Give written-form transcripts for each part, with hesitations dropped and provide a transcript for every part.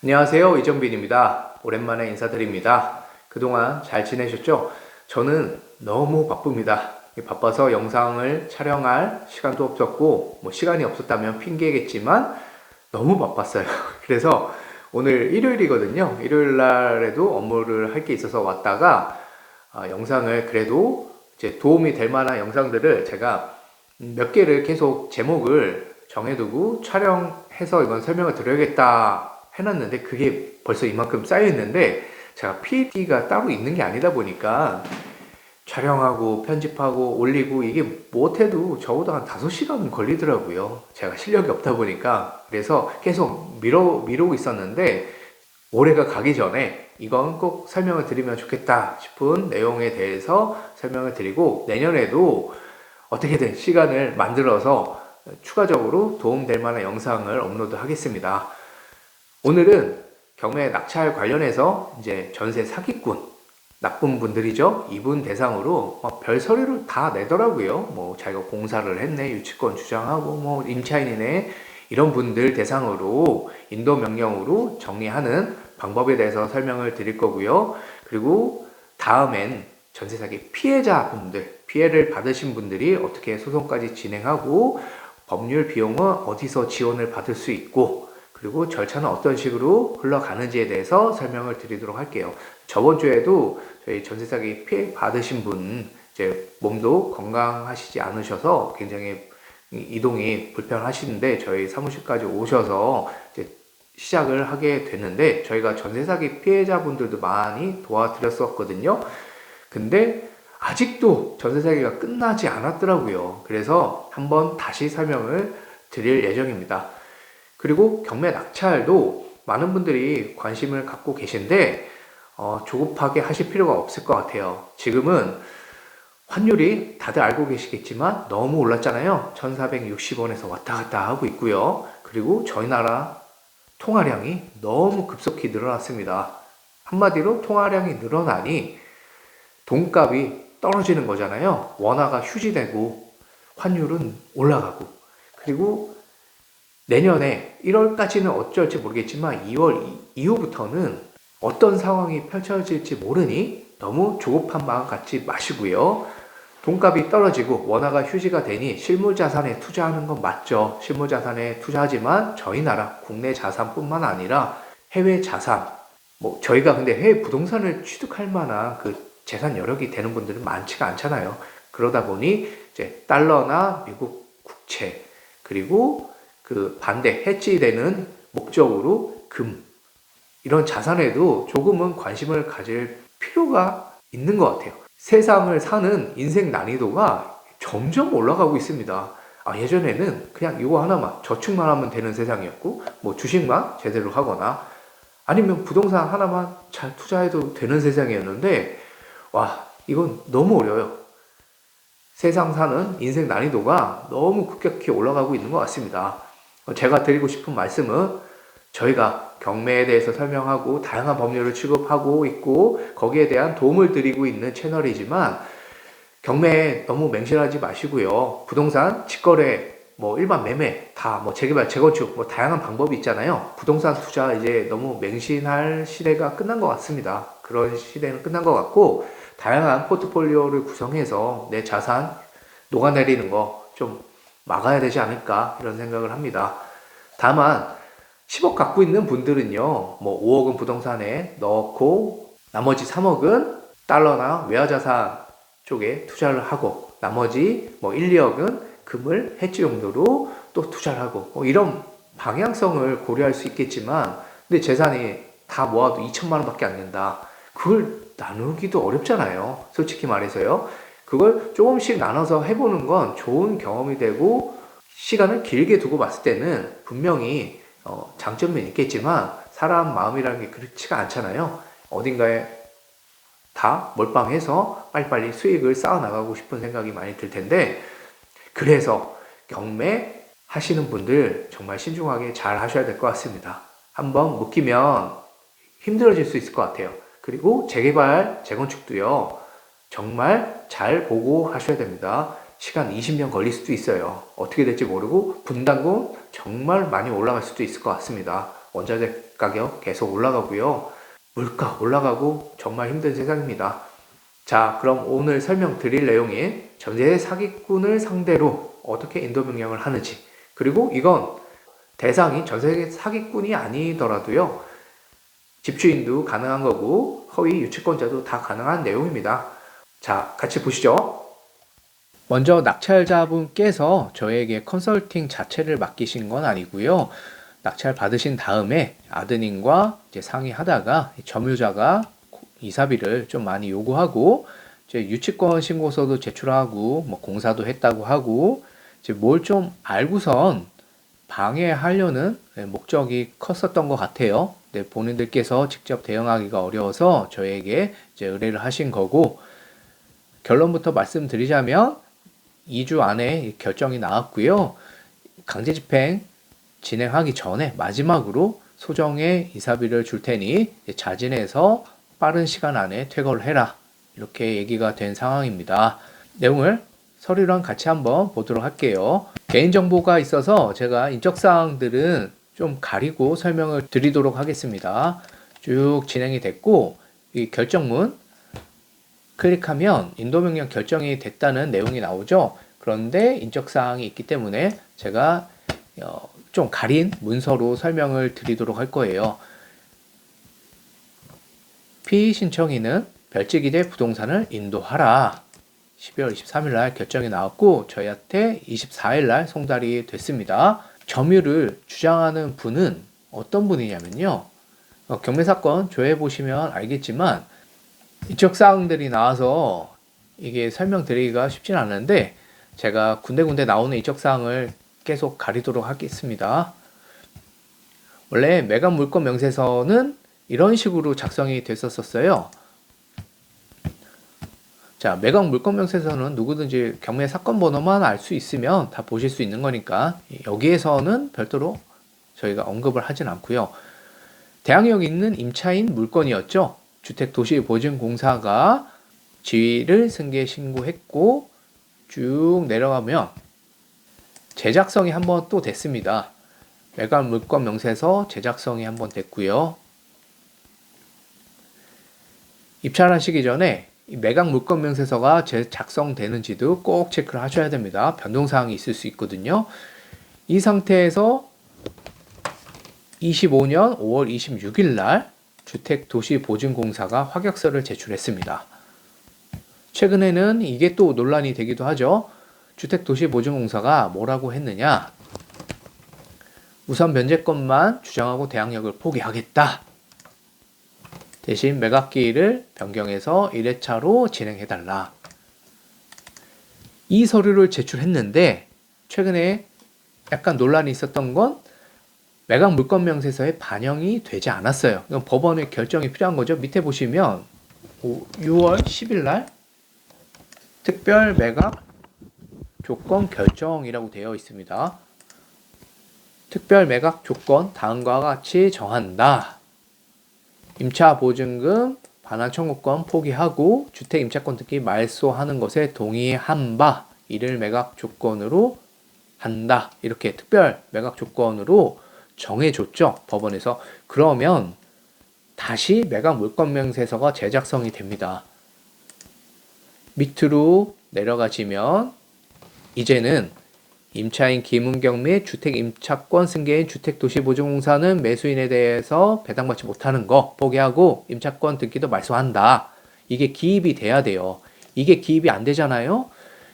안녕하세요. 이정빈입니다. 오랜만에 인사드립니다. 그동안 잘 지내셨죠? 저는 너무 바쁩니다. 바빠서 영상을 촬영할 시간도 없었고, 시간이 없었다면 핑계겠지만 너무 바빴어요. 그래서 오늘 일요일이거든요. 일요일 날에도 업무를 할 게 있어서 왔다가 영상을 그래도 이제 도움이 될 만한 영상들을 제가 몇 개를 계속 제목을 정해두고 촬영해서 이건 설명을 드려야겠다 해놨는데 그게 벌써 이만큼 쌓여있는데 제가 PD가 따로 있는 게 아니다 보니까 촬영하고 편집하고 올리고 이게 못해도 적어도 한 5시간은 걸리더라고요. 제가 실력이 없다 보니까. 그래서 계속 미루고 있었는데 올해가 가기 전에 이건 꼭 설명을 드리면 좋겠다 싶은 내용에 대해서 설명을 드리고 내년에도 어떻게든 시간을 만들어서 추가적으로 도움될 만한 영상을 업로드 하겠습니다. 오늘은 경매 낙찰 관련해서 이제 전세 사기꾼, 나쁜 분들이죠. 이분 대상으로 별 서류를 다 내더라고요. 자기가 공사를 했네, 유치권 주장하고, 임차인이네, 이런 분들 대상으로 인도 명령으로 정리하는 방법에 대해서 설명을 드릴 거고요. 그리고 다음엔 전세 사기 피해자분들, 피해를 받으신 분들이 어떻게 소송까지 진행하고 법률 비용은 어디서 지원을 받을 수 있고 그리고 절차는 어떤 식으로 흘러가는지에 대해서 설명을 드리도록 할게요. 저번 주에도 저희 전세 사기 피해 받으신 분 이제 몸도 건강하시지 않으셔서 굉장히 이동이 불편하시는데 저희 사무실까지 오셔서 이제 시작을 하게 됐는데 저희가 전세 사기 피해자분들도 많이 도와드렸었거든요. 근데 아직도 전세 사기가 끝나지 않았더라고요. 그래서 한번 다시 설명을 드릴 예정입니다. 그리고 경매 낙찰도 많은 분들이 관심을 갖고 계신데 조급하게 하실 필요가 없을 것 같아요. 지금은 환율이 다들 알고 계시겠지만 너무 올랐잖아요. 1460원에서 왔다 갔다 하고 있고요. 그리고 저희 나라 통화량이 너무 급속히 늘어났습니다. 한마디로 통화량이 늘어나니 돈값이 떨어지는 거잖아요. 원화가 휴지되고 환율은 올라가고 그리고 내년에 1월까지는 어쩔지 모르겠지만 2월 이후부터는 어떤 상황이 펼쳐질지 모르니 너무 조급한 마음 갖지 마시고요. 돈값이 떨어지고 원화가 휴지가 되니 실물자산에 투자하는 건 맞죠. 실물자산에 투자하지만 저희 나라 국내 자산뿐만 아니라 해외 자산, 저희가 근데 해외 부동산을 취득할 만한 그 재산 여력이 되는 분들은 많지가 않잖아요. 그러다 보니 이제 달러나 미국 국채 그리고 그 반대 해지되는 목적으로 금 이런 자산에도 조금은 관심을 가질 필요가 있는 것 같아요. 세상을 사는 인생 난이도가 점점 올라가고 있습니다. 예전에는 그냥 이거 하나만 저축만 하면 되는 세상이었고 주식만 제대로 하거나 아니면 부동산 하나만 잘 투자해도 되는 세상이었는데 이건 너무 어려워요. 세상 사는 인생 난이도가 너무 급격히 올라가고 있는 것 같습니다. 제가 드리고 싶은 말씀은 저희가 경매에 대해서 설명하고 다양한 법률을 취급하고 있고 거기에 대한 도움을 드리고 있는 채널이지만 경매에 너무 맹신하지 마시고요. 부동산, 직거래, 일반 매매, 다 재개발, 재건축, 다양한 방법이 있잖아요. 부동산 투자 이제 너무 맹신할 시대가 끝난 것 같습니다. 그런 시대는 끝난 것 같고 다양한 포트폴리오를 구성해서 내 자산 녹아내리는 거 좀 막아야 되지 않을까 이런 생각을 합니다. 다만 10억 갖고 있는 분들은요 5억은 부동산에 넣고 나머지 3억은 달러나 외화자산 쪽에 투자를 하고 나머지 1, 2억은 금을 해지 용도로 또 투자를 하고 이런 방향성을 고려할 수 있겠지만 근데 재산이 다 모아도 2천만 원밖에 안 된다. 그걸 나누기도 어렵잖아요. 솔직히 말해서요. 그걸 조금씩 나눠서 해보는 건 좋은 경험이 되고 시간을 길게 두고 봤을 때는 분명히 장점은 있겠지만 사람 마음이라는 게 그렇지가 않잖아요. 어딘가에 다 몰빵해서 빨리빨리 수익을 쌓아나가고 싶은 생각이 많이 들 텐데 그래서 경매 하시는 분들 정말 신중하게 잘 하셔야 될 것 같습니다. 한번 묶이면 힘들어질 수 있을 것 같아요. 그리고 재개발, 재건축도요. 정말 잘 보고 하셔야 됩니다. 시간 20년 걸릴 수도 있어요. 어떻게 될지 모르고 분담금 정말 많이 올라갈 수도 있을 것 같습니다. 원자재 가격 계속 올라가고요. 물가 올라가고 정말 힘든 세상입니다. 자, 그럼 오늘 설명드릴 내용인 전세 사기꾼을 상대로 어떻게 인도 명령을 하는지, 그리고 이건 대상이 전세 사기꾼이 아니더라도요, 집주인도 가능한 거고 허위 유치권자도 다 가능한 내용입니다. 자, 같이 보시죠. 먼저 낙찰자분께서 저에게 컨설팅 자체를 맡기신 건 아니고요. 낙찰 받으신 다음에 아드님과 이제 상의하다가 점유자가 이사비를 좀 많이 요구하고, 이제 유치권 신고서도 제출하고 뭐 공사도 했다고 하고, 이제 뭘 좀 알고선 방해하려는 목적이 컸었던 것 같아요. 근데 본인들께서 직접 대응하기가 어려워서 저에게 이제 의뢰를 하신 거고, 결론부터 말씀드리자면 2주 안에 결정이 나왔고요. 강제집행 진행하기 전에 마지막으로 소정의 이사비를 줄 테니 자진해서 빠른 시간 안에 퇴거를 해라, 이렇게 얘기가 된 상황입니다. 내용을 서류랑 같이 한번 보도록 할게요. 개인정보가 있어서 제가 인적사항들은 좀 가리고 설명을 드리도록 하겠습니다. 쭉 진행이 됐고, 이 결정문 클릭하면 인도명령 결정이 됐다는 내용이 나오죠. 그런데 인적사항이 있기 때문에 제가 좀 가린 문서로 설명을 드리도록 할 거예요. 피의 신청인은 별지기재 부동산을 인도하라. 12월 23일 날 결정이 나왔고 저희한테 24일 날 송달이 됐습니다. 점유를 주장하는 분은 어떤 분이냐면요. 경매사건 조회해 보시면 알겠지만 인적사항들이 나와서 이게 설명드리기가 쉽진 않은데, 제가 군데군데 나오는 인적사항을 계속 가리도록 하겠습니다. 원래 매각 물건 명세서는 이런 식으로 작성이 됐었어요. 자, 매각 물건 명세서는 누구든지 경매 사건 번호만 알 수 있으면 다 보실 수 있는 거니까 여기에서는 별도로 저희가 언급을 하진 않고요. 대항력 있는 임차인 물건이었죠. 주택도시보증공사가 지위를 승계 신고했고, 쭉 내려가면 제작성이 한번 또 됐습니다. 매각 물건 명세서 제작성이 한번 됐고요. 입찰하시기 전에 매각 물건 명세서가 작성되는지도 꼭 체크를 하셔야 됩니다. 변동사항이 있을 수 있거든요. 이 상태에서 25년 5월 26일 날 주택도시보증공사가 확약서를 제출했습니다. 최근에는 이게 또 논란이 되기도 하죠. 주택도시보증공사가 뭐라고 했느냐. 우선 변제권만 주장하고 대항력을 포기하겠다. 대신 매각기일을 변경해서 1회차로 진행해달라. 이 서류를 제출했는데 최근에 약간 논란이 있었던 건 매각 물건 명세서에 반영이 되지 않았어요. 이건 법원의 결정이 필요한 거죠. 밑에 보시면 6월 10일 날 특별 매각 조건 결정이라고 되어 있습니다. 특별 매각 조건 다음과 같이 정한다. 임차 보증금 반환 청구권 포기하고 주택 임차권 등기 말소하는 것에 동의한 바 이를 매각 조건으로 한다. 이렇게 특별 매각 조건으로 정해줬죠, 법원에서. 그러면 다시 매각 물건 명세서가 제작성이 됩니다. 밑으로 내려가시면 이제는 임차인 김은경 및 주택 임차권 승계인 주택도시보증공사는 매수인에 대해서 배당받지 못하는 거 포기하고 임차권 등기도 말소한다. 이게 기입이 돼야 돼요. 이게 기입이 안 되잖아요.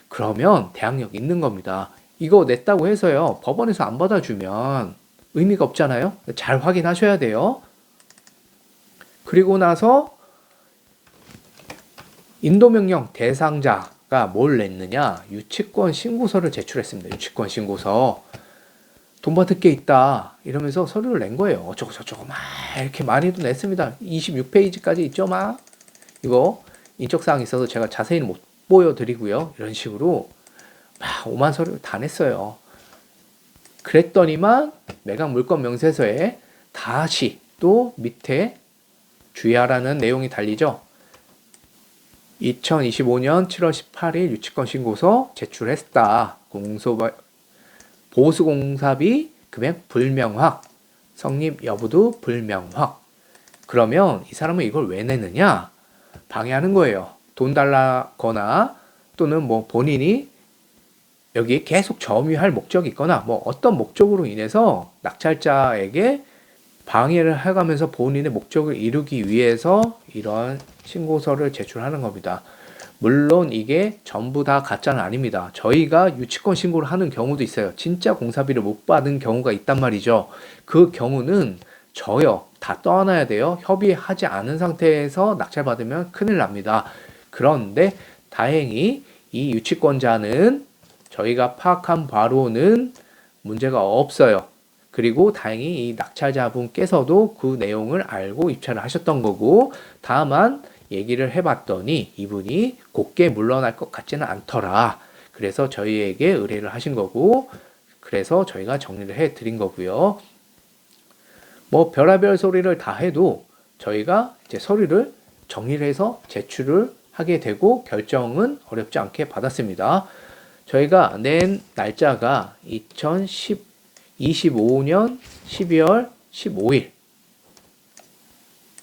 그러면 대항력 있는 겁니다. 이거 냈다고 해서요, 법원에서 안 받아주면 의미가 없잖아요. 잘 확인하셔야 돼요. 그리고 나서 인도명령 대상자가 뭘 냈느냐, 유치권 신고서를 제출했습니다. 유치권 신고서. 돈 받을 게 있다 이러면서 서류를 낸 거예요. 어쩌고저쩌고 막 이렇게 많이도 냈습니다. 26페이지까지 있죠. 막 이거 인적사항이 있어서 제가 자세히는 못 보여드리고요. 이런 식으로 막 5만 서류 다 냈어요. 그랬더니만 매각 물건 명세서에 다시 또 밑에 주의하라는 내용이 달리죠. 2025년 7월 18일 유치권 신고서 제출했다. 보수공사비 금액 불명확. 성립 여부도 불명확. 그러면 이 사람은 이걸 왜 내느냐? 방해하는 거예요. 돈 달라거나 또는 뭐 본인이 여기에 계속 점유할 목적이 있거나 뭐 어떤 목적으로 인해서 낙찰자에게 방해를 해가면서 본인의 목적을 이루기 위해서 이런 신고서를 제출하는 겁니다. 물론 이게 전부 다 가짜는 아닙니다. 저희가 유치권 신고를 하는 경우도 있어요. 진짜 공사비를 못 받은 경우가 있단 말이죠. 그 경우는 저요. 다 떠나야 돼요. 협의하지 않은 상태에서 낙찰받으면 큰일 납니다. 그런데 다행히 이 유치권자는 저희가 파악한 바로는 문제가 없어요. 그리고 다행히 이 낙찰자분께서도 그 내용을 알고 입찰을 하셨던 거고, 다만 얘기를 해봤더니 이분이 곱게 물러날 것 같지는 않더라. 그래서 저희에게 의뢰를 하신 거고, 그래서 저희가 정리를 해드린 거고요. 뭐 별의별 소리를 다 해도 저희가 이제 서류를 정리를 해서 제출을 하게 되고 결정은 어렵지 않게 받았습니다. 저희가 낸 날짜가 2025년 12월 15일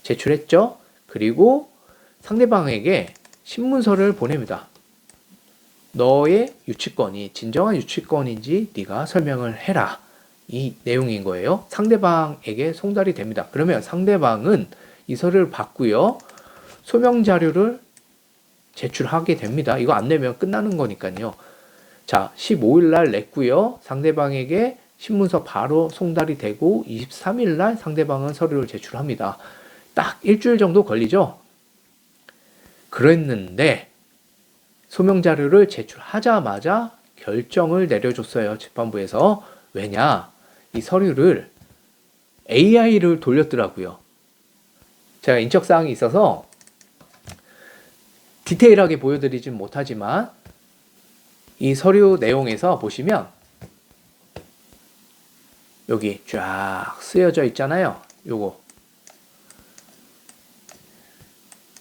제출했죠. 그리고 상대방에게 신문서를 보냅니다. 너의 유치권이 진정한 유치권인지 네가 설명을 해라. 이 내용인 거예요. 상대방에게 송달이 됩니다. 그러면 상대방은 이 서류를 받고요. 소명 자료를 제출하게 됩니다. 이거 안 내면 끝나는 거니까요. 자, 15일 날 냈고요. 상대방에게 신문서 바로 송달이 되고 23일 날 상대방은 서류를 제출합니다. 딱 일주일 정도 걸리죠. 그랬는데 소명 자료를 제출하자마자 결정을 내려줬어요. 재판부에서. 왜냐? 이 서류를 AI를 돌렸더라고요. 제가 인적사항이 있어서 디테일하게 보여드리진 못하지만 이 서류 내용에서 보시면 여기 쫙 쓰여져 있잖아요. 요거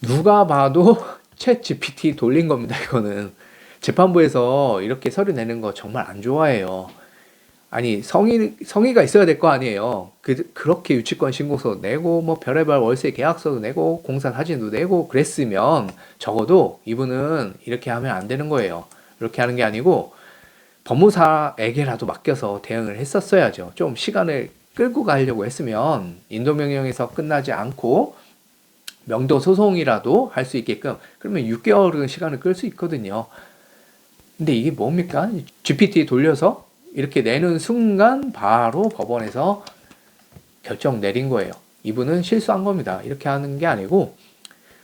누가 봐도 챗 GPT 돌린 겁니다. 이거는 재판부에서 이렇게 서류 내는 거 정말 안 좋아해요. 아니 성의가 있어야 될 거 아니에요. 그렇게 유치권 신고서 내고 뭐 별의별 월세 계약서도 내고 공사 사진도 내고 그랬으면 적어도 이분은 이렇게 하면 안 되는 거예요. 이렇게 하는 게 아니고 법무사에게라도 맡겨서 대응을 했었어야죠. 좀 시간을 끌고 가려고 했으면 인도명령에서 끝나지 않고 명도 소송이라도 할 수 있게끔, 그러면 6개월은 시간을 끌 수 있거든요. 근데 이게 뭡니까? GPT 돌려서 이렇게 내는 순간 바로 법원에서 결정 내린 거예요. 이분은 실수한 겁니다. 이렇게 하는 게 아니고,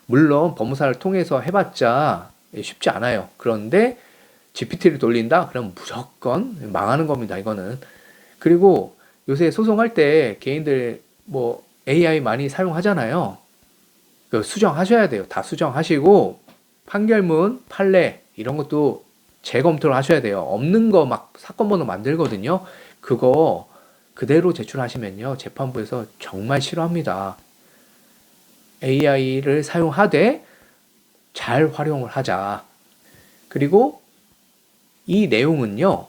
물론 법무사를 통해서 해봤자 쉽지 않아요. 그런데 GPT를 돌린다? 그럼 무조건 망하는 겁니다. 이거는. 그리고 요새 소송할 때 개인들 뭐 AI 많이 사용하잖아요. 수정하셔야 돼요. 다 수정하시고 판결문, 판례 이런 것도 재검토를 하셔야 돼요. 없는 거 막 사건 번호 만들거든요. 그거 그대로 제출하시면요. 재판부에서 정말 싫어합니다. AI를 사용하되 잘 활용을 하자. 그리고 이 내용은요.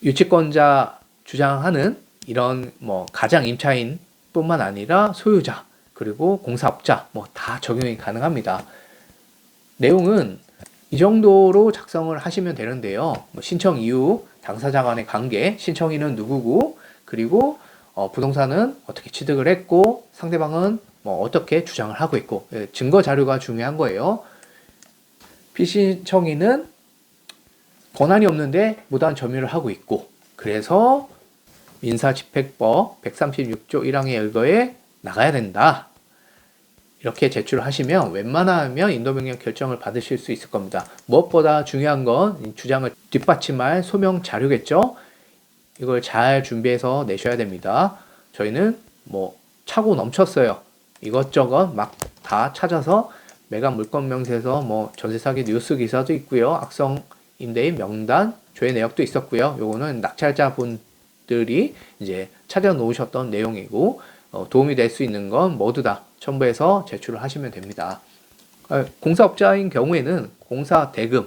유치권자 주장하는 이런 뭐 가장 임차인 뿐만 아니라 소유자 그리고 공사업자 뭐 다 적용이 가능합니다. 내용은 이 정도로 작성을 하시면 되는데요. 뭐 신청 이후 당사자 간의 관계, 신청인은 누구고, 그리고 부동산은 어떻게 취득을 했고, 상대방은 뭐 어떻게 주장을 하고 있고, 증거 자료가 중요한 거예요. 피신청인은 권한이 없는데 무단 점유를 하고 있고, 그래서 민사집행법 136조 1항에 의거해 나가야 된다. 이렇게 제출을 하시면 웬만하면 인도명령 결정을 받으실 수 있을 겁니다. 무엇보다 중요한 건 주장을 뒷받침할 소명 자료겠죠. 이걸 잘 준비해서 내셔야 됩니다. 저희는 뭐 차고 넘쳤어요. 이것저것 막 다 찾아서 매각 물건 명세서 뭐 전세 사기 뉴스 기사도 있고요. 악성 임대인 명단 조회 내역도 있었고요. 요거는 낙찰자 분들이 이제 찾아 놓으셨던 내용이고, 도움이 될 수 있는 건 모두 다 첨부해서 제출을 하시면 됩니다. 공사업자인 경우에는 공사 대금,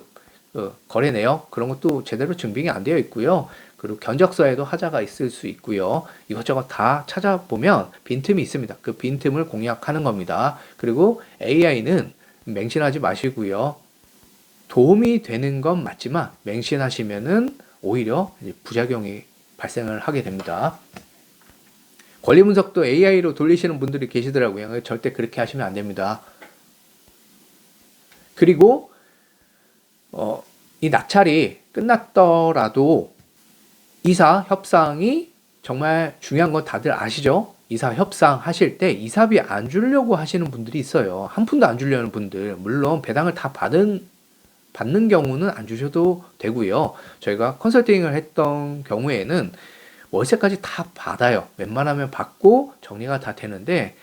거래 내역 그런 것도 제대로 증빙이 안 되어 있고요. 그리고 견적서에도 하자가 있을 수 있고요. 이것저것 다 찾아보면 빈틈이 있습니다. 그 빈틈을 공략하는 겁니다. 그리고 AI는 맹신하지 마시고요. 도움이 되는 건 맞지만 맹신하시면은 오히려 부작용이 발생을 하게 됩니다. 권리 분석도 AI로 돌리시는 분들이 계시더라고요. 절대 그렇게 하시면 안 됩니다. 그리고 이 낙찰이 끝났더라도 이사 협상이 정말 중요한 건 다들 아시죠? 이사 협상 하실 때 이사비 안 주려고 하시는 분들이 있어요. 한 푼도 안 주려는 분들. 물론 배당을 다 받는 경우는 안 주셔도 되고요. 저희가 컨설팅을 했던 경우에는 월세까지 다 받아요. 웬만하면 받고 정리가 다 되는데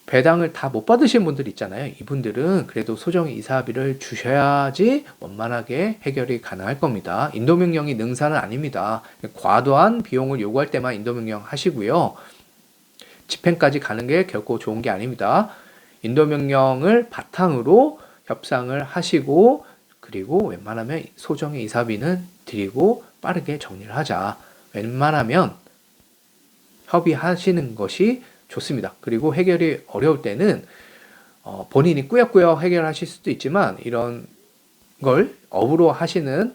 배당을 다 못 받으신 분들 있잖아요. 이분들은 그래도 소정 이사비를 주셔야지 원만하게 해결이 가능할 겁니다. 인도명령이 능사는 아닙니다. 과도한 비용을 요구할 때만 인도명령 하시고요. 집행까지 가는 게 결코 좋은 게 아닙니다. 인도명령을 바탕으로 협상을 하시고 그리고 웬만하면 소정의 이사비는 드리고 빠르게 정리를 하자. 웬만하면 협의하시는 것이 좋습니다. 그리고 해결이 어려울 때는 본인이 꾸역꾸역 해결하실 수도 있지만 이런 걸 업으로 하시는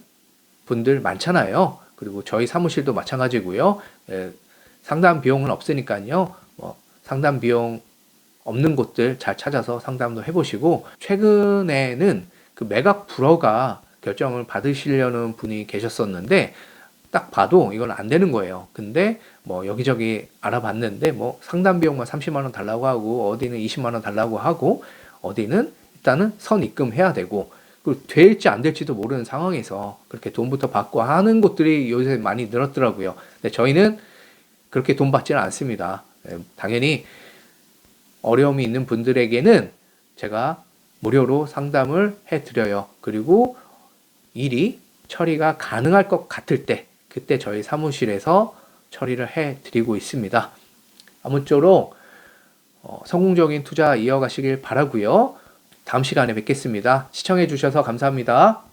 분들 많잖아요. 그리고 저희 사무실도 마찬가지고요. 상담 비용은 없으니까요. 상담 비용 없는 곳들 잘 찾아서 상담도 해보시고 최근에는 그 매각 불허가 결정을 받으시려는 분이 계셨었는데 딱 봐도 이건 안 되는 거예요. 근데 여기저기 알아봤는데 상담 비용만 30만 원 달라고 하고 어디는 20만 원 달라고 하고 어디는 일단은 선 입금해야 되고 그리고 될지 안 될지도 모르는 상황에서 그렇게 돈부터 받고 하는 곳들이 요새 많이 늘었더라고요. 근데 저희는 그렇게 돈 받지는 않습니다. 당연히 어려움이 있는 분들에게는 제가 무료로 상담을 해드려요. 그리고 일이 처리가 가능할 것 같을 때 그때 저희 사무실에서 처리를 해드리고 있습니다. 아무쪼록 성공적인 투자 이어가시길 바라고요. 다음 시간에 뵙겠습니다. 시청해 주셔서 감사합니다.